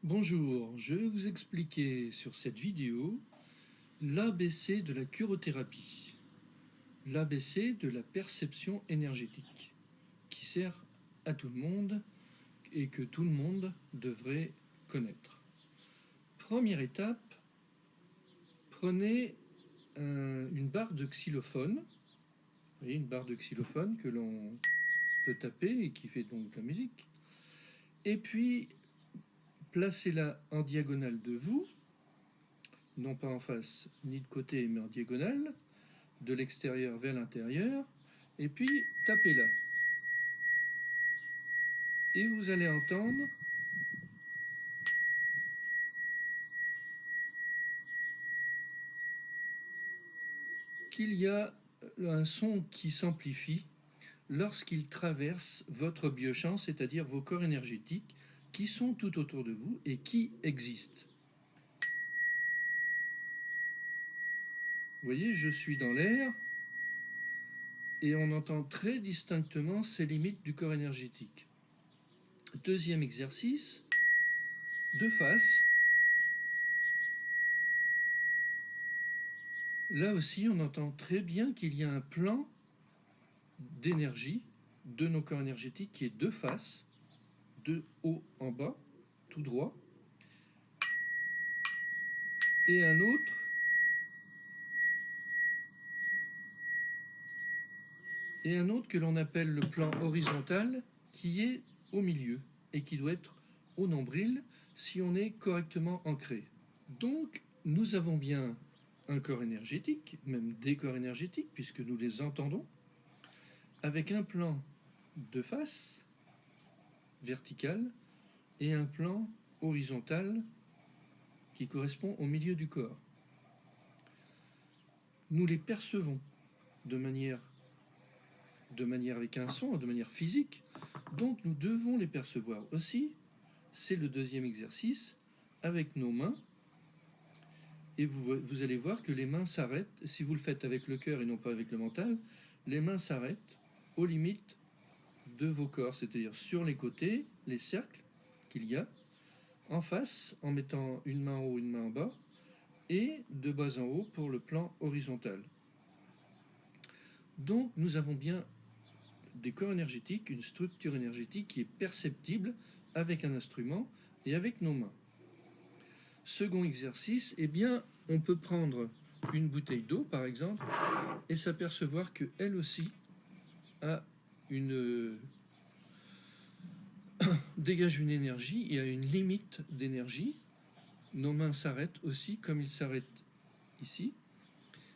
Bonjour, je vais vous expliquer sur cette vidéo l'ABC de la curothérapie, l'ABC de la perception énergétique, qui sert à tout le monde et que tout le monde devrait connaître. Première étape, prenez une barre de xylophone, vous voyez, une barre de xylophone que l'on peut taper et qui fait donc de la musique, et puis placez-la en diagonale de vous, non pas en face ni de côté mais en diagonale, de l'extérieur vers l'intérieur, et puis tapez-la. Et vous allez entendre qu'il y a un son qui s'amplifie lorsqu'il traverse votre biochamp, c'est-à-dire vos corps énergétiques qui sont tout autour de vous et qui existent. Vous voyez, je suis dans l'air et on entend très distinctement ces limites du corps énergétique. Deuxième exercice, de face. Là aussi, on entend très bien qu'il y a un plan d'énergie de nos corps énergétiques qui est de face, de haut en bas, tout droit, et un autre que l'on appelle le plan horizontal qui est au milieu et qui doit être au nombril si on est correctement ancré. Donc nous avons bien un corps énergétique, même des corps énergétiques puisque nous les entendons, avec un plan de face vertical et un plan horizontal qui correspond au milieu du corps. Nous les percevons de manière avec un son, de manière physique, donc nous devons les percevoir aussi. C'est le deuxième exercice avec nos mains, et vous allez voir que les mains s'arrêtent. Si vous le faites avec le cœur et non pas avec le mental, les mains s'arrêtent aux limites de vos corps, c'est-à-dire sur les côtés, les cercles qu'il y a, en face, en mettant une main en haut, une main en bas, et de bas en haut pour le plan horizontal. Donc nous avons bien des corps énergétiques, une structure énergétique qui est perceptible avec un instrument et avec nos mains. Second exercice, eh bien, on peut prendre une bouteille d'eau, par exemple, et s'apercevoir qu'elle aussi dégage une énergie, il y a une limite d'énergie. Nos mains s'arrêtent aussi, comme ils s'arrêtent ici.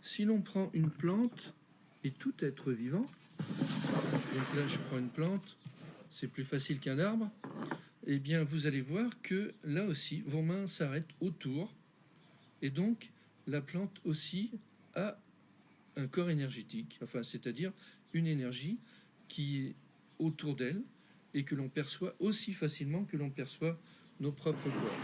Si l'on prend une plante, et tout être vivant, donc là je prends une plante, c'est plus facile qu'un arbre, eh bien vous allez voir que là aussi vos mains s'arrêtent autour, et donc la plante aussi a un corps énergétique, enfin c'est-à-dire une énergie qui est autour d'elle et que l'on perçoit aussi facilement que l'on perçoit nos propres corps.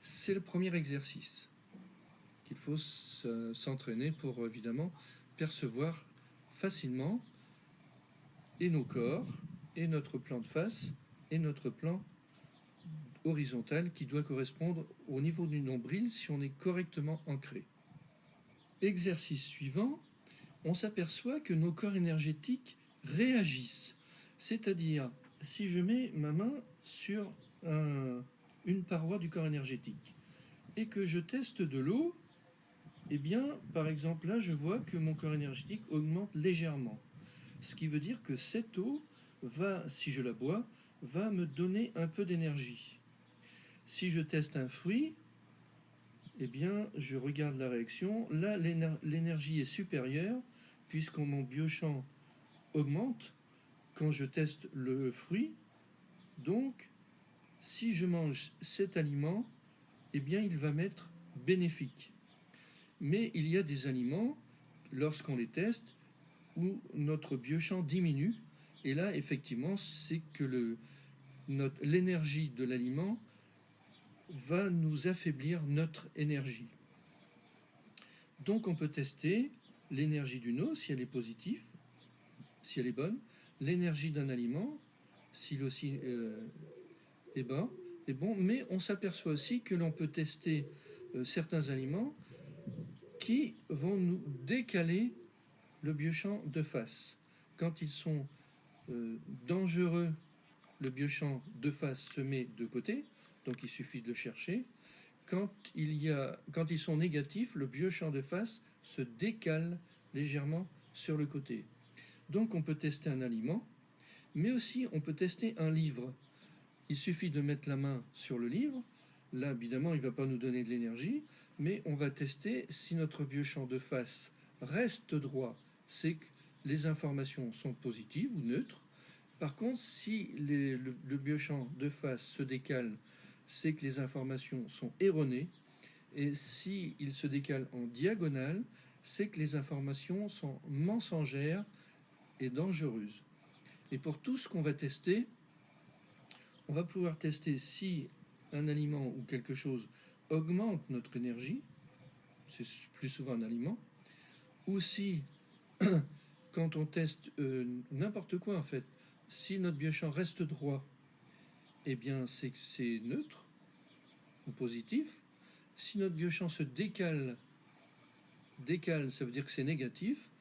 C'est le premier exercice qu'il faut s'entraîner pour évidemment percevoir facilement et nos corps, et notre plan de face, et notre plan horizontal qui doit correspondre au niveau du nombril si on est correctement ancré. Exercice suivant, on s'aperçoit que nos corps énergétiques réagissent. C'est-à-dire, si je mets ma main sur une paroi du corps énergétique et que je teste de l'eau, eh bien, par exemple, là, je vois que mon corps énergétique augmente légèrement. Ce qui veut dire que cette eau va, si je la bois, va me donner un peu d'énergie. Si je teste un fruit, eh bien, je regarde la réaction. Là, l'énergie est supérieure, puisque mon biochamp augmente quand je teste le fruit. Donc, si je mange cet aliment, eh bien, il va m'être bénéfique. Mais il y a des aliments, lorsqu'on les teste, où notre biochamp diminue. Et là, effectivement, c'est que l'énergie de l'aliment va nous affaiblir notre énergie. Donc on peut tester l'énergie d'une eau si elle est positive, si elle est bonne, l'énergie d'un aliment s'il aussi est bas, est bon, mais on s'aperçoit aussi que l'on peut tester certains aliments qui vont nous décaler le biochamp de face. Quand ils sont dangereux, le biochamp de face se met de côté, donc il suffit de le chercher. Quand ils sont négatifs, le biochamp de face se décale légèrement sur le côté. Donc on peut tester un aliment, mais aussi on peut tester un livre. Il suffit de mettre la main sur le livre. Là, évidemment, il ne va pas nous donner de l'énergie, mais on va tester si notre biochamp de face reste droit, c'est que les informations sont positives ou neutres. Par contre, si le biochamp de face se décale, c'est que les informations sont erronées. Et s'il se décale en diagonale, c'est que les informations sont mensongères et dangereuses. Et pour tout ce qu'on va tester, on va pouvoir tester si un aliment ou quelque chose augmente notre énergie, c'est plus souvent un aliment, ou si, quand on teste n'importe quoi en fait, si notre biochamp reste droit, eh bien c'est que c'est neutre ou positif. Si notre biochamp se décale, ça veut dire que c'est négatif.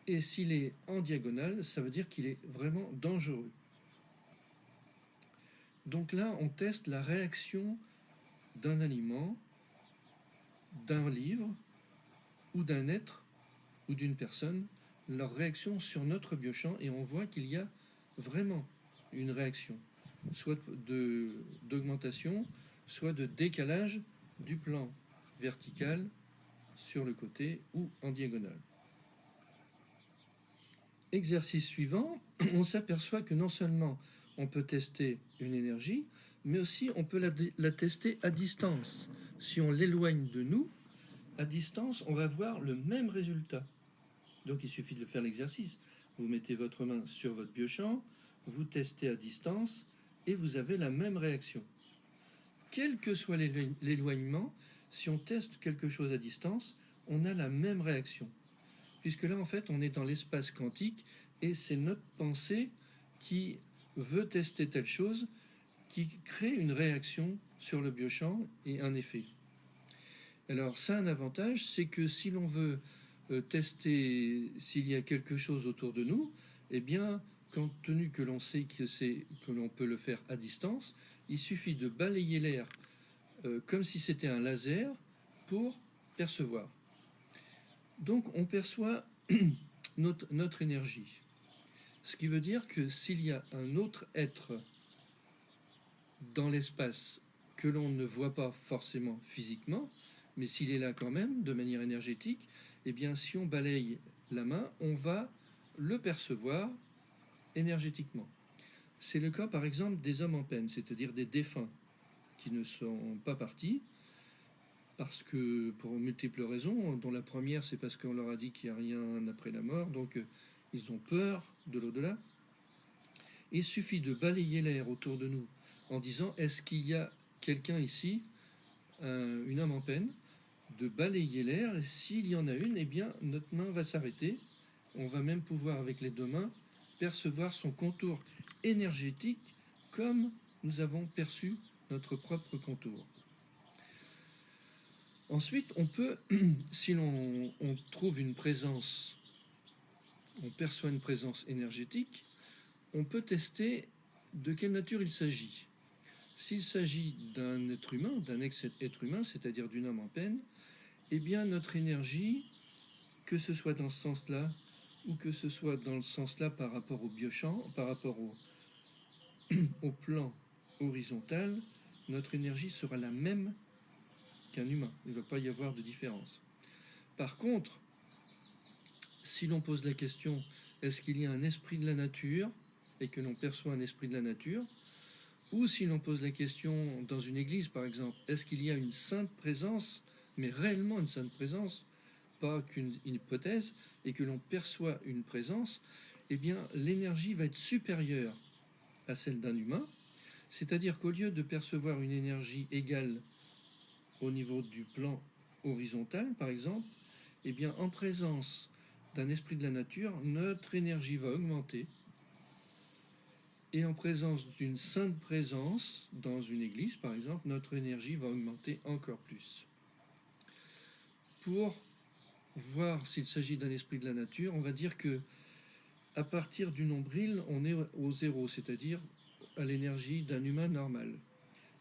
Et s'il est en diagonale, ça veut dire qu'il est vraiment dangereux. Donc là, on teste la réaction d'un aliment, d'un livre, ou d'un être, ou d'une personne, leur réaction sur notre biochamp, et on voit qu'il y a vraiment une réaction, soit d'augmentation, soit de décalage du plan vertical sur le côté ou en diagonale. Exercice suivant, on s'aperçoit que non seulement on peut tester une énergie, mais aussi on peut la tester à distance. Si on l'éloigne de nous, à distance, on va voir le même résultat. Donc il suffit de faire l'exercice. Vous mettez votre main sur votre biochamp, vous testez à distance et vous avez la même réaction. Quel que soit l'éloignement, si on teste quelque chose à distance, on a la même réaction. Puisque là, en fait, on est dans l'espace quantique et c'est notre pensée qui veut tester telle chose, qui crée une réaction sur le biochamp et un effet. Alors, ça a un avantage, c'est que si l'on veut tester s'il y a quelque chose autour de nous, eh bien, compte tenu que l'on sait que l'on peut le faire à distance, il suffit de balayer l'air comme si c'était un laser pour percevoir. Donc on perçoit notre énergie. Ce qui veut dire que s'il y a un autre être dans l'espace que l'on ne voit pas forcément physiquement, mais s'il est là quand même, de manière énergétique, eh bien si on balaye la main, on va le percevoir énergétiquement. C'est le cas par exemple des hommes en peine, c'est-à-dire des défunts qui ne sont pas partis, parce que pour multiples raisons, dont la première c'est parce qu'on leur a dit qu'il n'y a rien après la mort, donc ils ont peur de l'au-delà. Il suffit de balayer l'air autour de nous en disant est-ce qu'il y a quelqu'un ici, une âme en peine, de balayer l'air, et s'il y en a une, eh bien notre main va s'arrêter, on va même pouvoir avec les deux mains percevoir son contour énergétique comme nous avons perçu notre propre contour. Ensuite, on peut, si l'on trouve une présence, on perçoit une présence énergétique, on peut tester de quelle nature il s'agit. S'il s'agit d'un être humain, d'un ex-être humain, c'est-à-dire d'une âme en peine, eh bien notre énergie, que ce soit dans ce sens-là, ou que ce soit dans le sens-là par rapport au biochamp, par rapport au plan horizontal, notre énergie sera la même qu'un humain. Il ne va pas y avoir de différence. Par contre, si l'on pose la question, est-ce qu'il y a un esprit de la nature et que l'on perçoit un esprit de la nature, ou si l'on pose la question dans une église par exemple, est-ce qu'il y a une sainte présence, mais réellement une sainte présence, pas qu'une hypothèse, et que l'on perçoit une présence, eh bien l'énergie va être supérieure à celle d'un humain, c'est-à-dire qu'au lieu de percevoir une énergie égale au niveau du plan horizontal par exemple, eh bien en présence d'un esprit de la nature, notre énergie va augmenter et en présence d'une sainte présence dans une église, par exemple, notre énergie va augmenter encore plus. Pour voir s'il s'agit d'un esprit de la nature, on va dire que à partir du nombril, on est au zéro, c'est-à-dire à l'énergie d'un humain normal.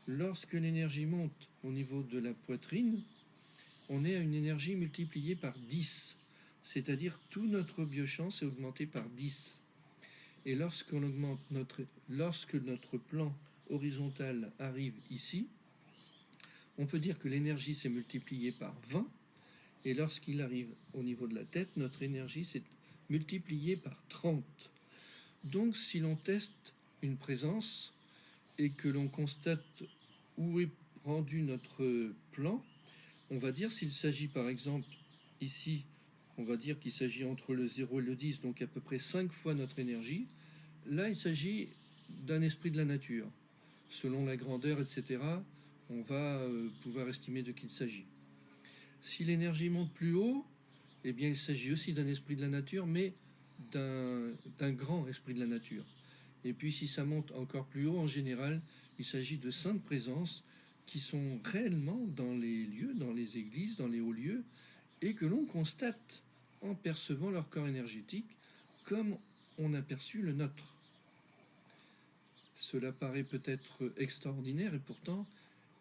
Lorsque l'énergie monte au niveau de la poitrine, on est à une énergie multipliée par 10, c'est-à-dire tout notre biochamp s'est augmenté par 10. Et lorsque notre plan horizontal arrive ici, on peut dire que l'énergie s'est multipliée par 20, et lorsqu'il arrive au niveau de la tête, notre énergie s'est multipliée par 30. Donc si l'on teste une présence et que l'on constate où est rendu notre plan, on va dire s'il s'agit par exemple ici, on va dire qu'il s'agit entre le 0 et le 10, donc à peu près 5 fois notre énergie. Là, il s'agit d'un esprit de la nature. Selon la grandeur, etc., on va pouvoir estimer de qui il s'agit. Si l'énergie monte plus haut, eh bien, il s'agit aussi d'un esprit de la nature, mais d'un grand esprit de la nature. Et puis, si ça monte encore plus haut, en général, il s'agit de saintes présences qui sont réellement dans les lieux, dans les églises, dans les hauts lieux, et que l'on constate en percevant leur corps énergétique comme on a perçu le nôtre. Cela paraît peut-être extraordinaire et pourtant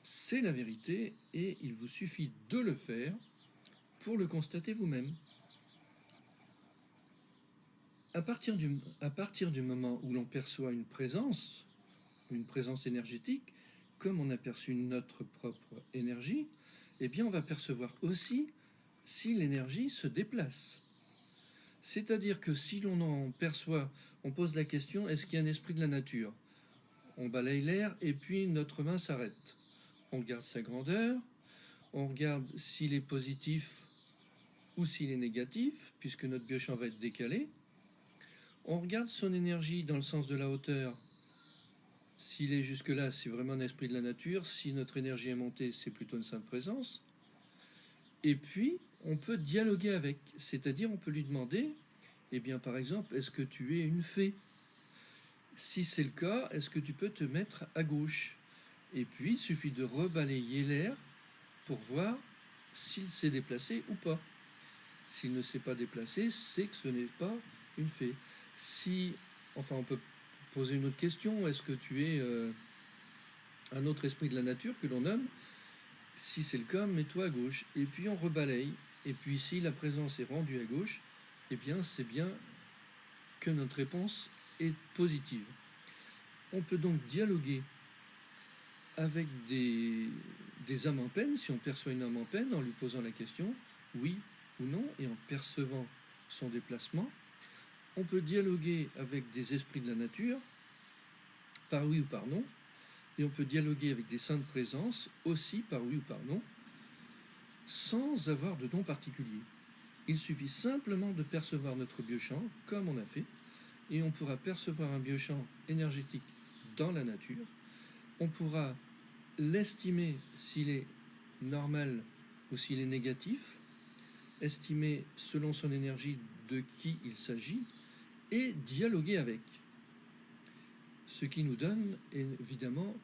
c'est la vérité et il vous suffit de le faire pour le constater vous-même. À partir du moment où l'on perçoit une présence énergétique, comme on a perçu notre propre énergie, eh bien on va percevoir aussi si l'énergie se déplace. C'est-à-dire que si l'on en perçoit, on pose la question, est-ce qu'il y a un esprit de la nature? On balaye l'air et puis notre main s'arrête. On regarde sa grandeur, on regarde s'il est positif ou s'il est négatif, puisque notre biochamp va être décalé. On regarde son énergie dans le sens de la hauteur. S'il est jusque-là, c'est vraiment un esprit de la nature. Si notre énergie est montée, c'est plutôt une sainte présence. Et puis, on peut dialoguer avec, c'est-à-dire on peut lui demander, eh bien par exemple, est-ce que tu es une fée? Si c'est le cas, est-ce que tu peux te mettre à gauche? Et puis, il suffit de rebalayer l'air pour voir s'il s'est déplacé ou pas. S'il ne s'est pas déplacé, c'est que ce n'est pas une fée. Enfin, on peut poser une autre question. Est-ce que tu es un autre esprit de la nature que l'on nomme? Si c'est le cas, mets-toi à gauche. Et puis on rebalaye. Et puis si la présence est rendue à gauche, eh bien c'est bien que notre réponse est positive. On peut donc dialoguer avec des âmes en peine, si on perçoit une âme en peine, en lui posant la question, oui ou non, et en percevant son déplacement. On peut dialoguer avec des esprits de la nature, par oui ou par non, et on peut dialoguer avec des saintes présences, aussi par oui ou par non, sans avoir de don particulier. Il suffit simplement de percevoir notre biochamp, comme on a fait, et on pourra percevoir un biochamp énergétique dans la nature. On pourra l'estimer s'il est normal ou s'il est négatif, estimer selon son énergie de qui il s'agit, et dialoguer avec. Ce qui nous donne évidemment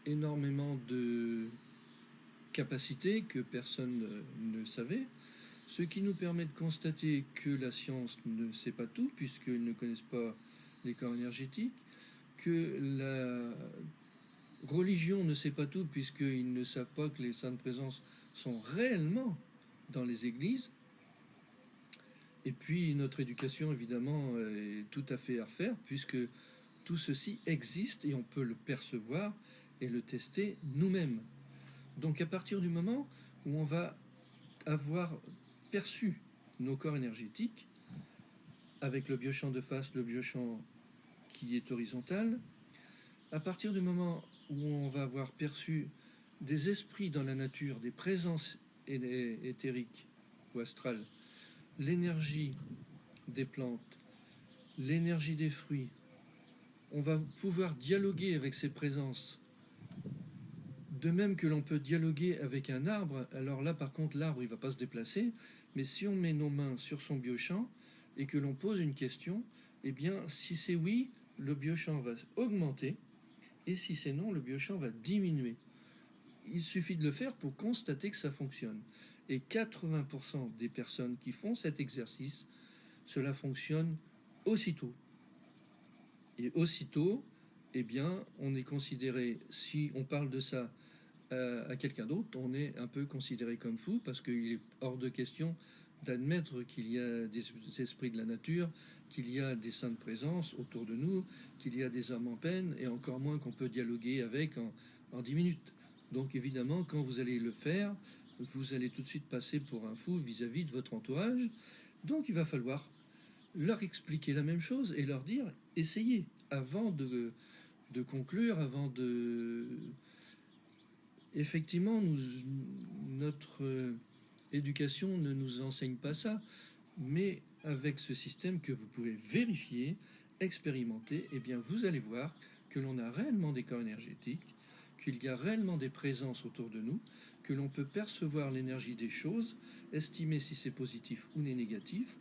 énormément de capacités que personne ne savait, ce qui nous permet de constater que la science ne sait pas tout, puisqu'ils ne connaissent pas les corps énergétiques, que la religion ne sait pas tout, puisqu'ils ne savent pas que les saintes présences sont réellement dans les églises. Et puis notre éducation, évidemment, est tout à fait à refaire, puisque tout ceci existe et on peut le percevoir et le tester nous-mêmes. Donc à partir du moment où on va avoir perçu nos corps énergétiques, avec le biochamp de face, le biochamp qui est horizontal, à partir du moment où on va avoir perçu des esprits dans la nature, des présences éthériques ou astrales, l'énergie des plantes, l'énergie des fruits, on va pouvoir dialoguer avec ces présences. De même que l'on peut dialoguer avec un arbre, alors là par contre l'arbre il ne va pas se déplacer, mais si on met nos mains sur son biochamp et que l'on pose une question, eh bien si c'est oui, le biochamp va augmenter, et si c'est non, le biochamp va diminuer. Il suffit de le faire pour constater que ça fonctionne. Et 80% des personnes qui font cet exercice, cela fonctionne aussitôt. Et aussitôt, eh bien, on est considéré, si on parle de ça à quelqu'un d'autre, on est un peu considéré comme fou, parce qu'il est hors de question d'admettre qu'il y a des esprits de la nature, qu'il y a des saintes présences autour de nous, qu'il y a des âmes en peine, et encore moins qu'on peut dialoguer avec en 10 minutes. Donc évidemment, quand vous allez le faire, vous allez tout de suite passer pour un fou vis-à-vis de votre entourage. Donc il va falloir leur expliquer la même chose et leur dire, essayez, avant de conclure, avant de... Effectivement, notre éducation ne nous enseigne pas ça, mais avec ce système que vous pouvez vérifier, expérimenter, eh bien vous allez voir que l'on a réellement des corps énergétiques, qu'il y a réellement des présences autour de nous, que l'on peut percevoir l'énergie des choses, estimer si c'est positif ou négatif,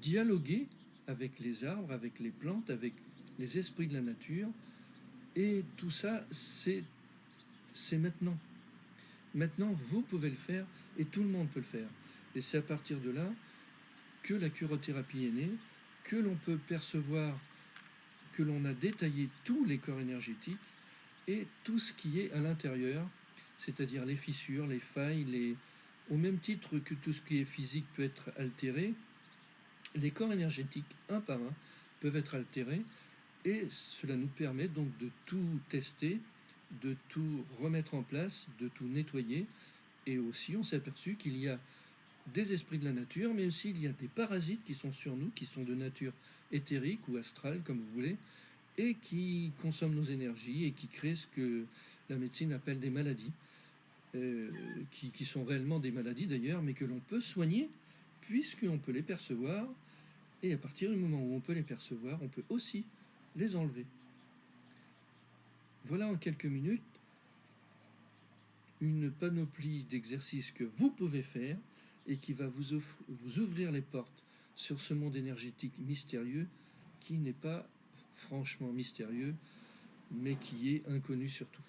dialoguer avec les arbres, avec les plantes, avec les esprits de la nature, et tout ça, c'est maintenant. Maintenant, vous pouvez le faire, et tout le monde peut le faire. Et c'est à partir de là que la curothérapie est née, que l'on peut percevoir que l'on a détaillé tous les corps énergétiques et tout ce qui est à l'intérieur, c'est-à-dire les fissures, les failles, au même titre que tout ce qui est physique peut être altéré, les corps énergétiques, un par un, peuvent être altérés, et cela nous permet donc de tout tester, de tout remettre en place, de tout nettoyer. Et aussi, on s'est aperçu qu'il y a des esprits de la nature, mais aussi il y a des parasites qui sont sur nous, qui sont de nature éthérique ou astrale, comme vous voulez, et qui consomment nos énergies et qui créent ce que la médecine appelle des maladies, qui sont réellement des maladies d'ailleurs, mais que l'on peut soigner, puisqu'on peut les percevoir, et à partir du moment où on peut les percevoir, on peut aussi les enlever. Voilà en quelques minutes une panoplie d'exercices que vous pouvez faire et qui va vous ouvrir les portes sur ce monde énergétique mystérieux qui n'est pas franchement mystérieux, mais qui est inconnu surtout.